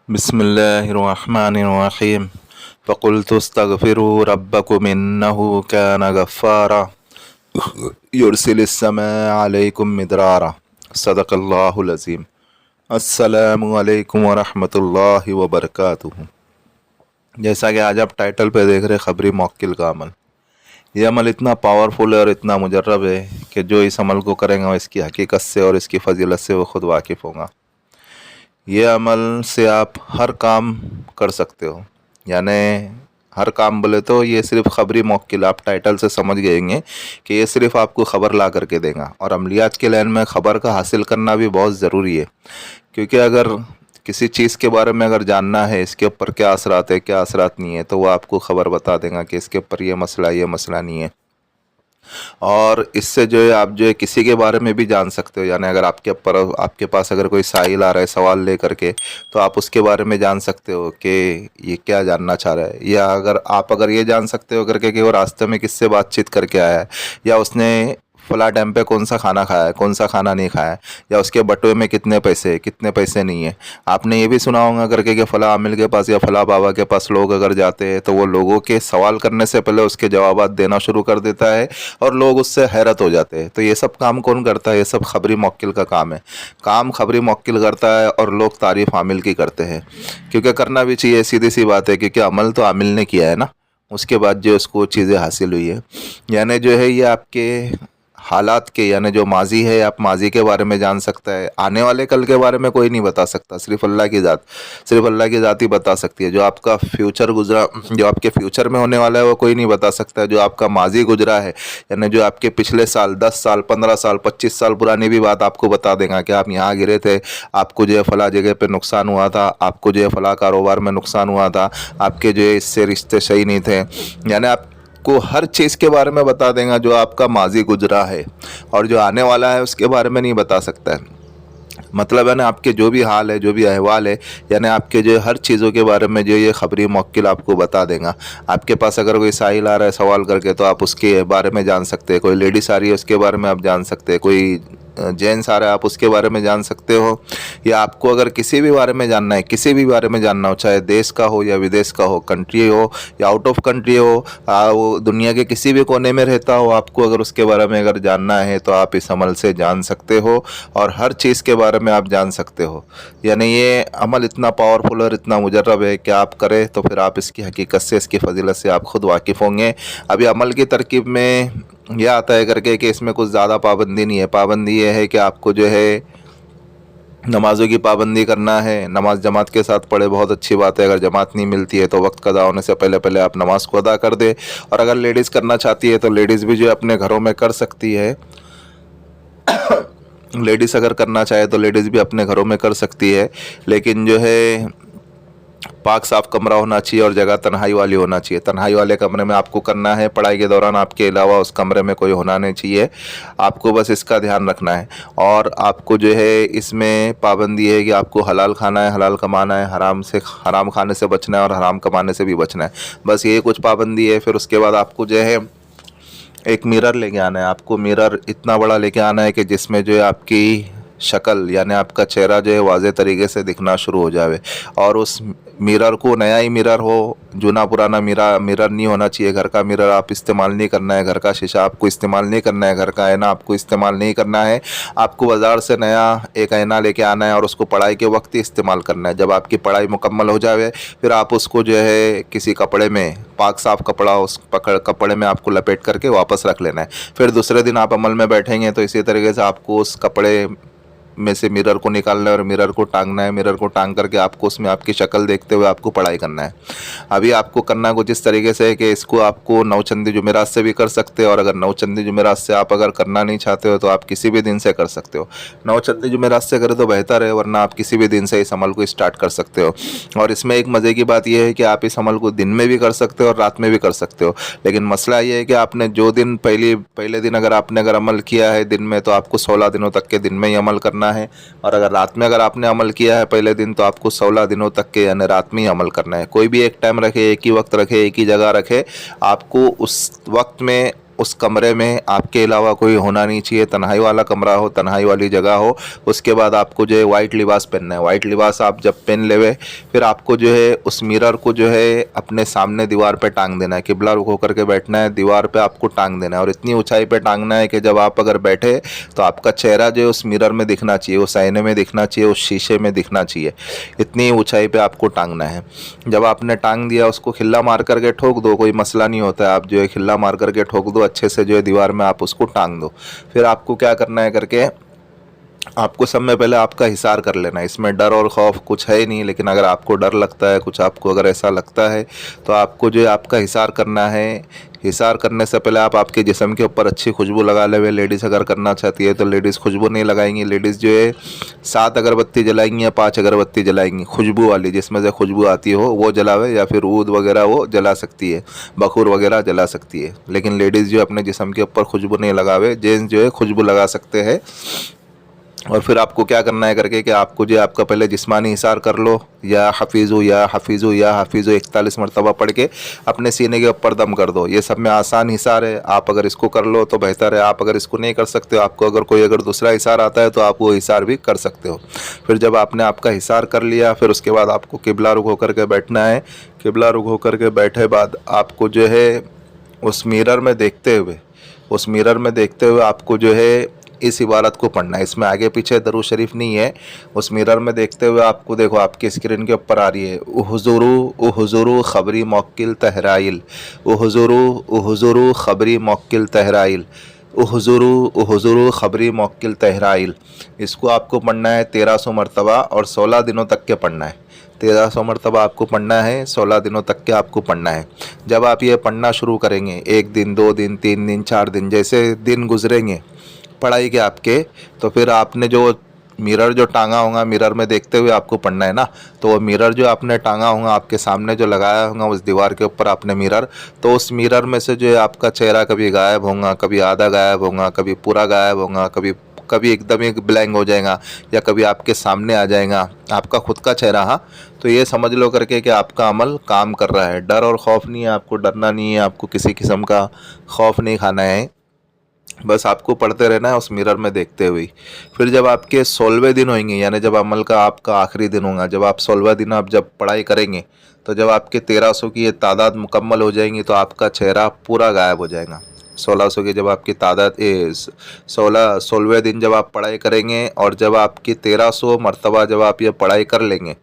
बिस्मिल्लाहिर्रहमानिर्रहीम फ़क़ुल्तुस्तग़फ़िरू रब्बकुम इन्नहु कान गफ़्फ़ारा युरसिलिस्समाअ अलैकुम मिदरारा सदक़ल्लाहुल अज़ीम। अस्सलामु अलैकुम वरहमतुल्लाहि वबरकातुहू। जैसा कि आज आप टाइटल पे देख रहे खबरी मौक्किल का अमल, ये अमल इतना पावरफुल है और इतना मुजर्रब है कि जो इस अमल को करेंगे वो इसकी हकीकत से और इसकी फ़जीलत से वो ख़ुद वाकिफ़ होगा। ये अमल से आप हर काम कर सकते हो, यानी हर काम बोले तो ये सिर्फ खबरी मौक्किल, आप टाइटल से समझ गएंगे कि ये सिर्फ आपको ख़बर ला करके देगा। और अमलियात के लाइन में ख़बर का हासिल करना भी बहुत ज़रूरी है, क्योंकि अगर किसी चीज़ के बारे में अगर जानना है इसके ऊपर क्या असरात है क्या असरात नहीं है, तो वो आपको ख़बर बता देगा कि इसके ऊपर ये मसला नहीं है। और इससे जो है आप जो है किसी के बारे में भी जान सकते हो, यानी अगर आपके पास अगर कोई साइल आ रहा है सवाल लेकर के, तो आप उसके बारे में जान सकते हो कि ये क्या जानना चाह रहा है। या अगर ये जान सकते हो करके कि वो रास्ते में किससे बातचीत करके आया है, या उसने फ़लाँ टाइम पे कौन सा खाना खाया है कौन सा खाना नहीं खाया है, या उसके बटुए में कितने पैसे है कितने पैसे नहीं है। आपने ये भी सुना होगा करके कि फ़लाँ आमिल के पास या फ़लाँ बाबा के पास लोग अगर जाते हैं तो वो लोगों के सवाल करने से पहले उसके जवाबात देना शुरू कर देता है और लोग उससे हैरत हो जाते हैं। तो ये सब काम कौन करता है? ये सब खबरी मौक्किल का काम है। काम खबरी मौक्किल करता है और लोग तारीफ़ आमिल की करते हैं, क्योंकि करना भी चाहिए, सीधी सी बात है, क्योंकि अमल तो आमिल ने किया है ना, उसके बाद जो उसको चीज़ें हासिल हुई है। यानी जो है ये आपके हालात के, यानी जो माजी है आप माजी के बारे में जान सकता है, आने वाले कल के बारे में कोई नहीं बता सकता, सिर्फ अल्लाह की ज़ात, सिर्फ अल्लाह की ज़ात ही बता सकती है। जो आपका फ्यूचर गुजरा, जो आपके फ्यूचर में होने वाला है वो कोई नहीं बता सकता है। जो आपका माजी गुजरा है, यानी जो आपके पिछले साल 10 साल 15 साल 25 साल पुरानी भी बात आपको बता देगा कि आप यहाँ गिरे थे, आपको जो है फ़लाँ जगह पे नुकसान हुआ था, आपको जो है फ़लाँ कारोबार में नुकसान हुआ था, आपके जो है इससे रिश्ते सही नहीं थे, यानी आप को हर चीज़ के बारे में बता देगा जो आपका माजी गुजरा है। और जो आने वाला है उसके बारे में नहीं बता सकता है। मतलब है ना, आपके जो भी हाल है जो भी अहवाल है, यानी आपके जो हर चीज़ों के बारे में जो ये खबरी मौक्किल आपको बता देगा। आपके पास अगर कोई साहिल आ रहा है सवाल करके, तो आप उसके बारे में जान सकते हैं। कोई लेडीज़ आ रही है उसके बारे में आप जान सकते हैं। कोई जेंट्स आ रहा है आप उसके बारे में जान सकते हो। या आपको अगर किसी भी बारे में जानना है, किसी भी बारे में जानना हो, चाहे देश का हो या विदेश का हो, कंट्री हो या आउट ऑफ कंट्री हो, वो दुनिया के किसी भी कोने में रहता हो, आपको अगर उसके बारे में अगर जानना है तो आप इस अमल से जान सकते हो और हर चीज़ के बारे में आप जान सकते हो। यानी ये अमल इतना पावरफुल और इतना मुजर्रब है कि आप करें तो फिर आप इसकी हकीकत से, इसकी फ़जीलत से आप ख़ुद वाकिफ़ होंगे। अभी अमल की तरकीब में यह आता है करके कि इसमें कुछ ज़्यादा पाबंदी नहीं है। पाबंदी ये है कि आपको जो है नमाज़ों की पाबंदी करना है। नमाज जमात के साथ पढ़े, बहुत अच्छी बात है। अगर जमात नहीं मिलती है तो वक्त कदा होने से पहले पहले आप नमाज़ को अदा कर दे। और अगर लेडीज़ करना चाहती है तो लेडीज़ भी जो है अपने घरों में कर सकती है। लेडीज़ अगर करना चाहे तो लेडीज़ भी अपने घरों में कर सकती है, लेकिन जो है पाक साफ़ कमरा होना चाहिए और जगह तन्हाई वाली होना चाहिए। तन्हाई वाले कमरे में आपको करना है। पढ़ाई के दौरान आपके अलावा उस कमरे में कोई होना नहीं चाहिए। आपको बस इसका ध्यान रखना है। और आपको जो है इसमें पाबंदी है कि आपको हलाल खाना है, हलाल कमाना है, हराम खाने से बचना है और हराम कमाने से भी बचना है। बस ये कुछ पाबंदी है। फिर उसके बाद आपको जो है एक मिरर लेके आना है। आपको मिरर इतना बड़ा लेके आना है कि जिसमें जो है आपकी शक्ल, यानी आपका चेहरा जो है वाज़े तरीके से दिखना शुरू हो जाए। और उस मिरर को नया ही मिरर हो, जूना पुराना मिरर नहीं होना चाहिए। घर का मिरर आप इस्तेमाल नहीं करना है, घर का शीशा आपको इस्तेमाल नहीं करना है, घर का आईना आपको इस्तेमाल नहीं करना है। आपको बाज़ार से नया एक आईना लेके आना है और उसको पढ़ाई के वक्त ही इस्तेमाल करना है। जब आपकी पढ़ाई मुकम्मल हो जाए फिर आप उसको जो है किसी कपड़े में, पाक साफ़ कपड़ा, उस कपड़े में आपको लपेट करके वापस रख लेना है। फिर दूसरे दिन आप अमल में बैठेंगे तो इसी तरीके से आपको उस कपड़े में से मिरर को निकालना है और मिरर को टांगना है। मिरर को टांग करके आपको उसमें आपकी शक्ल देखते हुए आपको पढ़ाई करना है। अभी आपको करना कुछ इस तरीके से है कि इसको आपको नौचंदी जुमेरात से भी कर सकते हो, और अगर नौचंदी जुमेरात से आप अगर करना नहीं चाहते हो तो आप किसी भी दिन से कर सकते हो। नौचंदी जुमेरात से करें तो बेहतर है, वरना आप किसी भी दिन से इस अमल को स्टार्ट कर सकते हो। और इसमें एक मज़े की बात यह है कि आप इस अमल को दिन में भी कर सकते हो और रात में भी कर सकते हो। लेकिन मसला ये है कि आपने जो दिन पहले दिन अगर अमल किया है दिन में, तो आपको 16 दिनों तक के दिन में ही अमल करना है। और अगर रात में अगर आपने अमल किया है पहले दिन, तो आपको 16 दिनों तक के यानी रात में ही अमल करना है। कोई भी एक टाइम रखे, एक ही वक्त रखे, एक ही जगह रखे। आपको उस वक्त में उस कमरे में आपके अलावा कोई होना नहीं चाहिए, तन्हाई वाला कमरा हो, तन्हाई वाली जगह हो। उसके बाद आपको जो है वाइट लिबास पहनना है। वाइट लिबास आप जब पहन लेवे, फिर आपको जो है उस मिरर को जो है अपने सामने दीवार पे टांग देना है। किबला रुख होकर के बैठना है, दीवार पे आपको टांग देना है और इतनी ऊंचाई पे टांगना है कि जब आप अगर बैठे तो आपका चेहरा जो है उस मिरर में दिखना चाहिए, उस आईने में दिखना चाहिए, उस शीशे में दिखना चाहिए। इतनी ऊंचाई पे आपको टांगना है। जब आपने टांग दिया, उसको खिल्ला मार करके ठोक दो, कोई मसला नहीं होता है। आप जो है खिल्ला मार करके ठोक दो, अच्छे से जो है दीवार में आप उसको टांग दो। फिर आपको क्या करना है करके, आपको सब में पहले आपका हिसार कर लेना है। इसमें डर और खौफ कुछ है ही नहीं, लेकिन अगर आपको डर लगता है, कुछ आपको अगर ऐसा लगता है, तो आपको जो है आपका हिसार करना है। हिसार करने से पहले आप आपके जिस्म के ऊपर अच्छी खुशबू लगा लेवे। लेडीज़ अगर करना चाहती है तो लेडीज़ खुशबू नहीं लगाएंगी। लेडीज़ जो है 7 अगरबत्ती जलाएंगी या 5 अगरबत्ती जलाएंगी, खुशबू वाली, जिसमें से खुशबू आती हो वो जलावे, या फिर ऊद वगैरह वो जला सकती है, बखूर वगैरह जला सकती है। लेकिन लेडीज़ जो अपने जिस्म के ऊपर खुशबू नहीं लगावे, जेंट्स जो है खुशबू लगा सकते हैं। और फिर आपको क्या करना है करके कि आपको जो आपका पहले जिस्मानी हिसार कर लो, या हफीज़ू या हफीज़ू या हफीज़ू 41 मरतबा पढ़ के अपने सीने के ऊपर दम कर दो। ये सब में आसान हिसार है, आप अगर इसको कर लो तो बेहतर है। आप अगर इसको नहीं कर सकते हो, आपको अगर कोई अगर दूसरा हिसार आता है तो आप वो हिसार भी कर सकते हो। फिर जब आपने आपका हिसार कर लिया, फिर उसके बाद आपको किबला रुख होकर के बैठना है। किबला रुख होकर के बैठे बाद आपको जो है उस मिरर में देखते हुए, उस मिरर में देखते हुए आपको जो है इस इबारत को पढ़ना है। इसमें आगे पीछे दरूद शरीफ नहीं है। उस मिरर में देखते हुए आपको, देखो आपकी स्क्रीन के ऊपर आ रही है, ओ हुज़ूरू ख़बरी मौक्किल तहराइल, ओ हुज़ूरू ख़बरी मौक्किल तहराइल, ओ हुज़ूरू ख़बरी मौक्किल तहराइल। इसको आपको पढ़ना है 1300 मरतबा और 16 दिनों तक के पढ़ना है। 1300 मरतबा आपको पढ़ना है, 16 दिनों तक के आपको पढ़ना है। जब आप ये पढ़ना शुरू करेंगे, 1 दिन, 2 दिन, 3 दिन, 4 दिन, जैसे दिन गुजरेंगे पढ़ाई के आपके, तो फिर आपने जो मिरर जो टांगा होगा, मिरर में देखते हुए आपको पढ़ना है ना, तो वो मिरर जो आपने टांगा होगा, आपके सामने जो लगाया होगा उस दीवार के ऊपर आपने मिरर, तो उस मिरर में से जो है आपका चेहरा कभी गायब होगा, कभी आधा गायब होगा, कभी पूरा गायब होगा, कभी कभी एकदम एक ब्लैंक हो जाएगा, या कभी आपके सामने आ जाएगा आपका खुद का चेहरा। हाँ, तो ये समझ लो करके कि आपका अमल काम कर रहा है। डर और खौफ नहीं है, आपको डरना नहीं है, आपको किसी किस्म का खौफ नहीं खाना है, बस आपको पढ़ते रहना है उस मिरर में देखते हुए। फिर जब आपके 16वें दिन होंगे, यानी जब अमल का आपका आखिरी दिन होगा, जब आप 16वां दिन आप जब पढ़ाई करेंगे, तो जब आपके 1300 की ये तादाद मुकम्मल हो जाएंगी तो आपका चेहरा पूरा गायब हो जाएगा। 1600 की जब आपकी तादाद 16वें दिन जब आप पढ़ाई करेंगे और जब आपकी 1300 मरतबा जब आप ये पढ़ाई कर लेंगे,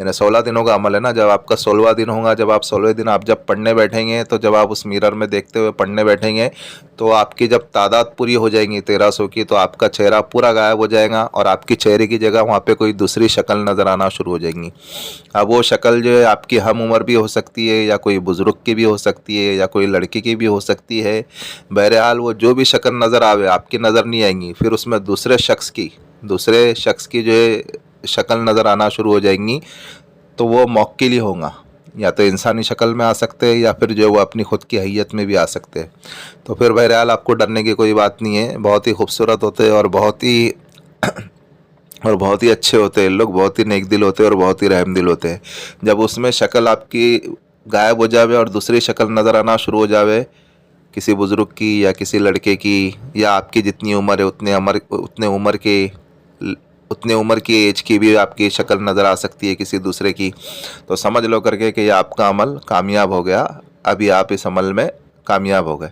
यानी 16 दिनों का अमल है ना, जब आपका 16वां दिन होगा, जब आप 16वें दिन आप जब पढ़ने बैठेंगे, तो जब आप उस मिरर में देखते हुए पढ़ने बैठेंगे, तो आपकी जब तादाद पूरी हो जाएंगी 1300 की, तो आपका चेहरा पूरा गायब हो जाएगा और आपकी चेहरे की जगह वहाँ पे कोई दूसरी शक्ल नज़र आना शुरू हो जाएंगी। अब वो शक्ल जो है आपकी हम उम्र भी हो सकती है, या कोई बुज़ुर्ग की भी हो सकती है, या कोई लड़की की भी हो सकती है। बहरहाल वो जो भी शक्ल नज़र आवे आपकी नज़र नहीं आएंगी, फिर उसमें दूसरे शख्स की जो है शक्ल नज़र आना शुरू हो जाएंगी, तो वो मौक्किल ही होगा। या तो इंसानी शक्ल में आ सकते हैं, या फिर जो वो अपनी खुद की हैयत में भी आ सकते हैं। तो फिर बहरहाल आपको डरने की कोई बात नहीं है। बहुत ही खूबसूरत होते हैं और बहुत ही अच्छे होते हैं लोग, बहुत ही नेक दिल होते हैं और बहुत ही रहम दिल होते हैं। जब उसमें शक्ल आपकी गायब हो जावे और दूसरी शक्ल नज़र आना शुरू हो जावे, किसी बुज़ुर्ग की या किसी लड़के की, या आपकी जितनी उम्र है उतने उम्र की एज की भी आपकी शक्ल नज़र आ सकती है किसी दूसरे की, तो समझ लो करके कि ये आपका अमल कामयाब हो गया। अभी आप इस अमल में कामयाब हो गए।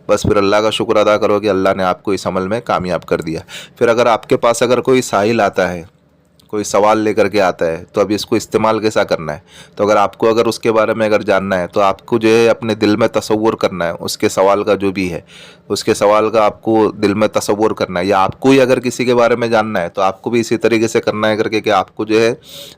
बस फिर अल्लाह का शुक्र अदा करो कि अल्लाह ने आपको इस अमल में कामयाब कर दिया। फिर अगर आपके पास अगर कोई साहिल आता है, कोई सवाल लेकर के आता है, तो अभी इसको इस्तेमाल कैसा करना है, तो अगर उसके बारे में अगर जानना है, तो आपको जो है अपने दिल में तसव्वुर करना है उसके सवाल का, जो भी है उसके सवाल का आपको दिल में तसव्वुर करना है। या आपको ही अगर किसी के बारे में जानना है तो आपको भी इसी तरीके से करना है करके कि आपको जो है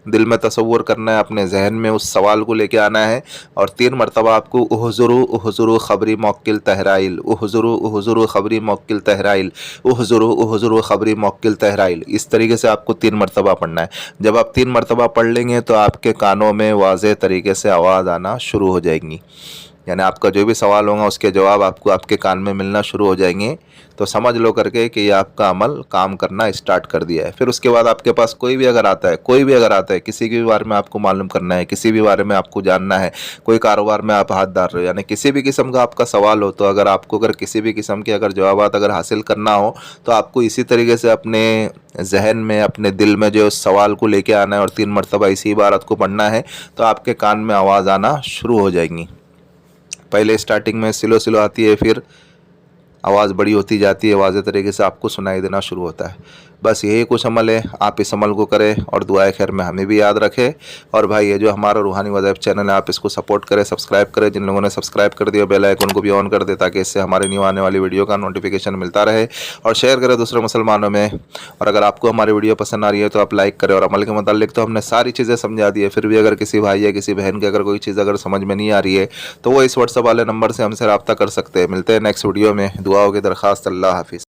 दिल में तसव्वुर करना है, अपने जहन में उस सवाल को लेके आना है, और 3 मरतबा आपको उहुज़ुरू ख़बरी मौक्किल तहराइल, उहुज़ुरू ख़बरी मौक्किल तहराइल, उहुज़ुरू ख़बरी मौक्किल तहराइल, इस तरीके से आपको 3 मरतबा पढ़ना है। जब आप 3 मरतबा पढ़ लेंगे तो आपके कानों में वाज़ेह तरीके से आवाज़ आना शुरू हो जाएंगी। यानी आपका जो भी सवाल होगा उसके जवाब आपको आपके कान में मिलना शुरू हो जाएंगे। तो समझ लो करके कि ये आपका अमल काम करना स्टार्ट कर दिया है। फिर उसके बाद आपके पास कोई भी अगर आता है, किसी के भी बारे में आपको मालूम करना है, किसी भी बारे में आपको जानना है, कोई कारोबार में आप हाथ डाल रहे हो, यानी किसी भी किस्म का आपका सवाल हो, तो अगर आपको अगर किसी भी किस्म के अगर जवाब अगर हासिल करना हो, तो आपको इसी तरीके से अपने जहन में, अपने दिल में जो उस सवाल को लेके आना है और 3 मरतबा इसी इबारत को पढ़ना है, तो आपके कान में आवाज़ आना शुरू हो जाएंगी। पहले स्टार्टिंग में स्लो स्लो आती है, फिर आवाज़ बड़ी होती जाती है, वाज़ेह तरीके से आपको सुनाई देना शुरू होता है। बस यही कुछ अमल है, आप इस अमल को करें और दुआए खैर में हमें भी याद रखें। और भाई ये जो हमारा रूहानी वज़ाइफ चैनल है, आप इसको सपोर्ट करें, सब्सक्राइब करें। जिन लोगों ने सब्सक्राइब कर दिया, बेल आइकन को भी ऑन कर दे, ताकि इससे हमारे न्यू आने वाली वीडियो का नोटिफिकेशन मिलता रहे। और शेयर करें दूसरे मुसलमानों में। और अगर आपको हमारी वीडियो पसंद आ रही है तो आप लाइक करें। और अमल के मुतालिक तो हमने सारी चीज़ें समझा दी है, फिर भी अगर किसी भाई या किसी बहन की अगर कोई चीज़ अगर समझ में नहीं आ रही है, तो वो इस व्हाट्सएप वाले नंबर से हमसे रब्ता कर सकते हैं। मिलते हैं नेक्स्ट वीडियो में। दुआओं की दरख्वास्त। अल्लाह हाफिज़।